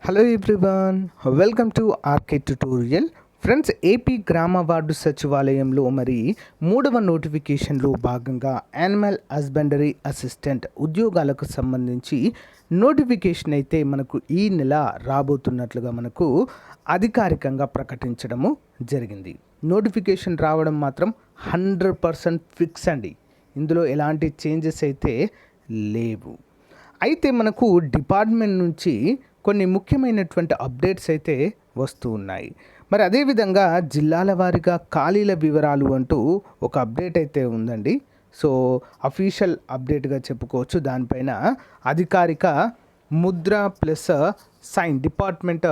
Hello everyone, welcome to RK tutorial. Friends, AP గ్రామ ward సచివాలయంలో మరి 3వ నోటిఫికేషన్లో భాగంగా యానిమల్ హస్బెండరీ అసిస్టెంట్ ఉద్యోగాలకు సంబంధించి నోటిఫికేషన్ అయితే మనకు ఈ నెల రాబోతున్నట్లుగా మనకు అధికారికంగా ప్రకటించడము జరిగింది. నోటిఫికేషన్ రావడం మాత్రం 100% ఫిక్స్ అండి. ఇందులో ఎలాంటి చేంజెస్ అయితే లేవు. అయితే మనకు డిపార్ట్మెంట్ నుంచి కొన్ని ముఖ్యమైనటువంటి అప్డేట్స్ అయితే వస్తూ ఉన్నాయి. మరి అదేవిధంగా జిల్లాల వారీగా ఖాళీల వివరాలు అంటూ ఒక అప్డేట్ అయితే ఉందండి. సో అఫీషియల్ అప్డేట్గా చెప్పుకోవచ్చు. దానిపైన అధికారిక ముద్ర plus sign department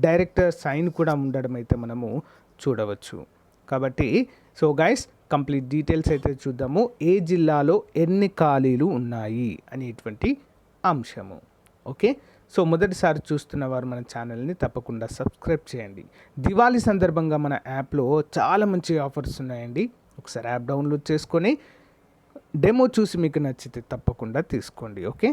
director sign కూడా ఉండడం అయితే మనము చూడవచ్చు. కాబట్టి సో గైస్, కంప్లీట్ డీటెయిల్స్ అయితే చూద్దాము. ఏ జిల్లాలో ఎన్ని ఖాళీలు ఉన్నాయి అనేటువంటి అంశము. ఓకే, సో మొదటిసారి చూస్తున్న వారు మన ఛానల్ని తప్పకుండా సబ్స్క్రైబ్ చేయండి. దివాళీ సందర్భంగా మన యాప్లో చాలా మంచి ఆఫర్స్ ఉన్నాయండి. ఒకసారి యాప్ డౌన్లోడ్ చేసుకొని డెమో చూసి మీకు నచ్చితే తప్పకుండా తీసుకోండి. ఓకే,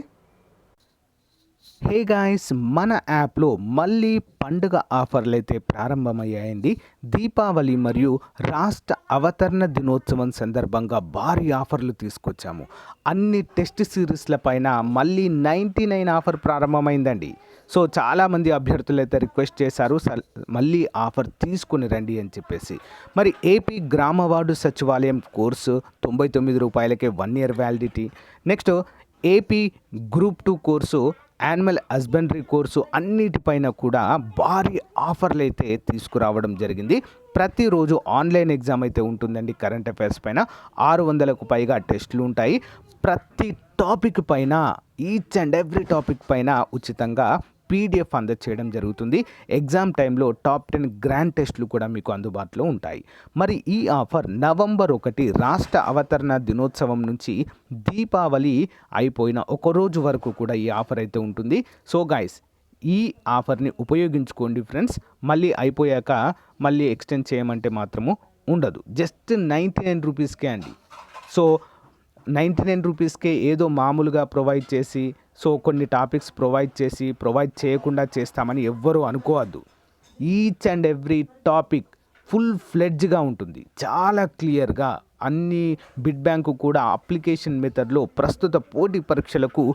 హే గాయ్స్, మన యాప్లో మళ్ళీ పండుగ ఆఫర్లు అయితే ప్రారంభమయ్యాయండి. దీపావళి మరియు రాష్ట్ర అవతరణ దినోత్సవం సందర్భంగా భారీ ఆఫర్లు తీసుకొచ్చాము. అన్ని టెస్ట్ సిరీస్ల పైన మళ్ళీ 99 ఆఫర్ ప్రారంభమైందండి. సో చాలామంది అభ్యర్థులు అయితే రిక్వెస్ట్ చేశారు, మళ్ళీ ఆఫర్ తీసుకుని రండి అని చెప్పేసి. మరి ఏపీ గ్రామ వార్డు సచివాలయం కోర్సు 99 రూపాయలకే 1 year validity. Next AP group 2 course, animal husbandry course అన్నిటిపైన కూడా భారీ ఆఫర్లు అయితే తీసుకురావడం జరిగింది. ప్రతిరోజు ఆన్లైన్ ఎగ్జామ్ అయితే ఉంటుందండి. కరెంట్ అఫైర్స్ పైన 600కు పైగా టెస్టులు ఉంటాయి. ప్రతి టాపిక్ పైన, ఈచ్ అండ్ ఎవ్రీ టాపిక్ పైన ఉచితంగా పీడిఎఫ్ అందచేయడం జరుగుతుంది. ఎగ్జామ్ టైంలో టాప్ 10 గ్రాండ్ టెస్టులు కూడా మీకు అందుబాటులో ఉంటాయి. మరి ఈ ఆఫర్ నవంబర్ 1 రాష్ట్ర అవతరణ దినోత్సవం నుంచి దీపావళి అయిపోయిన ఒక రోజు వరకు కూడా ఈ ఆఫర్ అయితే ఉంటుంది. సో గైస్, ఈ ఆఫర్ని ఉపయోగించుకోండి ఫ్రెండ్స్. మళ్ళీ అయిపోయాక మళ్ళీ ఎక్స్టెండ్ చేయమంటే మాత్రము ఉండదు. జస్ట్ 99 రూపీస్కే అండి. సో 99 రూపీస్కే ఏదో మామూలుగా ప్రొవైడ్ చేసి, సో కొన్ని టాపిక్స్ ప్రొవైడ్ చేయకుండా చేస్తామని ఎవ్వరూ అనుకోవద్దు. Each and every topic full ఫ్లెడ్జ్గా ఉంటుంది, చాలా క్లియర్గా. అన్ని బిడ్ బ్యాంకు కూడా అప్లికేషన్ మెథడ్లో ప్రస్తుత పోటీ పరీక్షలకు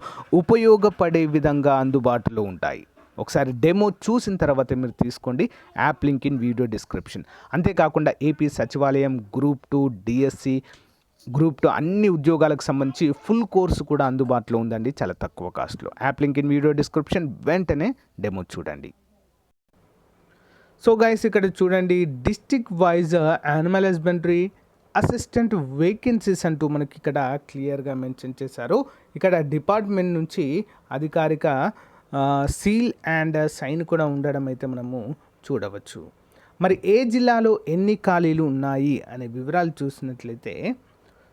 ఉపయోగపడే విధంగా అందుబాటులో ఉంటాయి. ఒకసారి డెమో చూసిన తర్వాత మీరు తీసుకోండి. App link in video description. అంతేకాకుండా ఏపీ సచివాలయం గ్రూప్ 2, డిఎస్సి గ్రూప్ 2 అన్ని ఉద్యోగాలకు సంబంధించి ఫుల్ కోర్సు కూడా అందుబాటులో ఉందండి, చాలా తక్కువ కాస్ట్లో. App link in video description. వెంటనే డెమో చూడండి. సో గైస్, ఇక్కడ చూడండి, district wise animal husbandry assistant vacancies అంటూ మనకి ఇక్కడ క్లియర్గా మెన్షన్ చేశారు. ఇక్కడ డిపార్ట్మెంట్ నుంచి అధికారిక సీల్ అండ్ సైన్ కూడా ఉండడం అయితే మనము చూడవచ్చు. మరి ఏ జిల్లాలో ఎన్ని ఖాళీలు ఉన్నాయి అనే వివరాలు చూసినట్లయితే,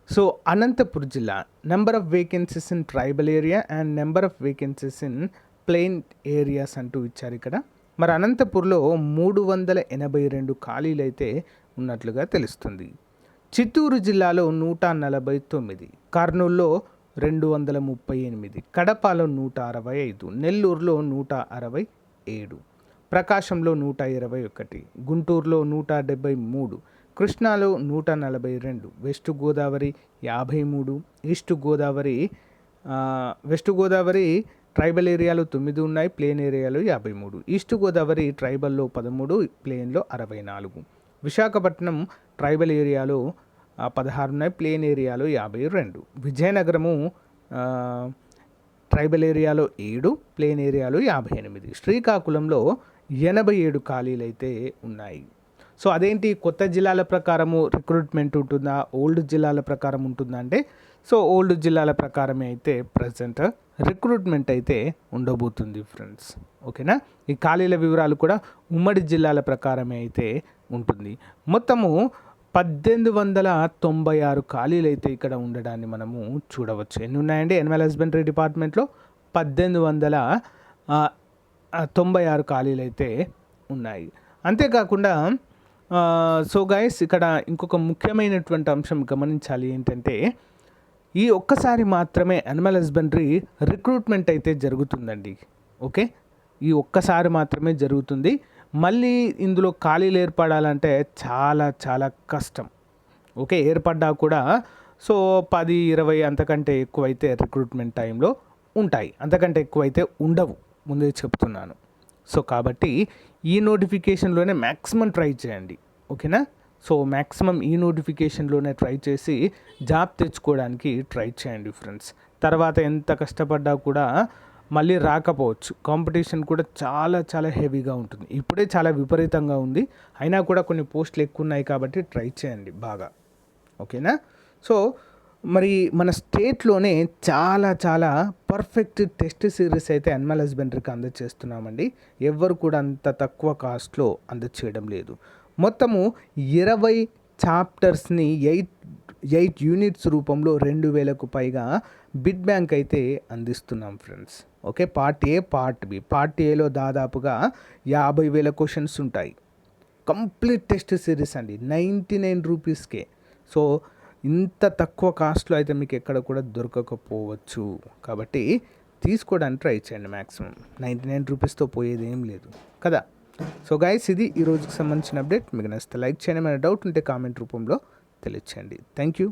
సో అనంతపురం జిల్లా number of vacancies in tribal area and number of vacancies in plain areas అంటూ ఇచ్చారు ఇక్కడ. మరి అనంతపూర్లో 382 ఖాళీలు అయితే ఉన్నట్లుగా తెలుస్తుంది. చిత్తూరు జిల్లాలో 149, కర్నూలులో 238, కడపలో 165, నెల్లూరులో 167, ప్రకాశంలో 121, గుంటూరులో 173, కృష్ణాలో 142, west Godavari 53, west Godavari tribal ఏరియాలో 9 ఉన్నాయి, ప్లేన్ ఏరియాలో 53, ఈస్ట్ గోదావరి ట్రైబల్లో 13, ప్లేన్లో 64, విశాఖపట్నం ట్రైబల్ ఏరియాలో 16 ఉన్నాయి, ప్లేన్ ఏరియాలో 52, విజయనగరము ట్రైబల్ ఏరియాలో 7, ప్లేన్ ఏరియాలో 58, శ్రీకాకుళంలో 87 ఖాళీలు అయితే ఉన్నాయి. సో అదేంటి, కొత్త జిల్లాల ప్రకారము రిక్రూట్మెంట్ ఉంటుందా, ఓల్డ్ జిల్లాల ప్రకారం ఉంటుందా అంటే, సో ఓల్డ్ జిల్లాల ప్రకారమే అయితే ప్రజెంట్ రిక్రూట్మెంట్ అయితే ఉండబోతుంది ఫ్రెండ్స్. ఓకేనా, ఈ ఖాళీల వివరాలు కూడా ఉమ్మడి జిల్లాల ప్రకారమే అయితే ఉంటుంది. మొత్తము 1896 ఖాళీలు అయితే ఇక్కడ ఉండడాన్ని మనము చూడవచ్చు. ఎన్ని ఉన్నాయండి యానిమల్ హస్బెండరీ డిపార్ట్మెంట్లో? 1896 ఖాళీలు అయితే ఉన్నాయి. అంతేకాకుండా సో గైస్, ఇక్కడ ఇంకొక ముఖ్యమైనటువంటి అంశం గమనించాలి. ఏంటంటే, ఈ ఒక్కసారి మాత్రమే యానిమల్ హస్బెండరీ రిక్రూట్మెంట్ అయితే జరుగుతుందండి. ఓకే, ఈ ఒక్కసారి మాత్రమే జరుగుతుంది. మళ్ళీ ఇందులో ఖాళీలు ఏర్పడాలంటే చాలా చాలా కష్టం. ఓకే, ఏర్పడ్డా కూడా సో 10-20 అంతకంటే ఎక్కువైతే రిక్రూట్మెంట్ టైంలో ఉంటాయి, అంతకంటే ఎక్కువైతే ఉండవు, ముందే చెప్తున్నాను. సో కాబట్టి ఈ నోటిఫికేషన్లోనే మ్యాక్సిమం ట్రై చేయండి. ఓకేనా? సో మ్యాక్సిమం ఈ నోటిఫికేషన్లోనే ట్రై చేసి జాబ్ తెచ్చుకోవడానికి ట్రై చేయండి ఫ్రెండ్స్. తర్వాత ఎంత కష్టపడ్డా కూడా మళ్ళీ రాకపోవచ్చు. కాంపిటీషన్ కూడా చాలా చాలా హెవీగా ఉంటుంది. ఇప్పుడే చాలా విపరీతంగా ఉంది, అయినా కూడా కొన్ని పోస్టులు ఎక్కువ ఉన్నాయి కాబట్టి ట్రై చేయండి బాగా. ఓకేనా? సో మరి మన స్టేట్లోనే చాలా చాలా పర్ఫెక్ట్ టెస్ట్ సిరీస్ అయితే యానిమల్ హస్బెండరీకి అందజేస్తున్నామండి. ఎవ్వరు కూడా అంత తక్కువ కాస్ట్లో అందజేయడం లేదు. మొత్తము 20 చాప్టర్స్ని 8 యూనిట్స్ రూపంలో 2000కు పైగా బిడ్ బ్యాంక్ అయితే అందిస్తున్నాం friends. Okay, part A, part B. Part ఏలో దాదాపుగా 50,000 క్వశ్చన్స్ ఉంటాయి. కంప్లీట్ టెస్ట్ సిరీస్ అండి, 99 రూపీస్కే. సో ఇంత తక్కువ కాస్ట్లో అయితే మీకు ఎక్కడ కూడా దొరకకపోవచ్చు. కాబట్టి తీసుకోవడానికి ట్రై చేయండి. మ్యాక్సిమం 99 రూపీస్తో పోయేది ఏం లేదు కదా. సో గైస్, ఇది ఈ రోజుకి సంబంధించిన అప్డేట్. మీకు నచ్చితే లైక్ చేయండి, ఏమైనా డౌట్ ఉంటే కామెంట్ రూపంలో తెలియచేయండి. Thank you.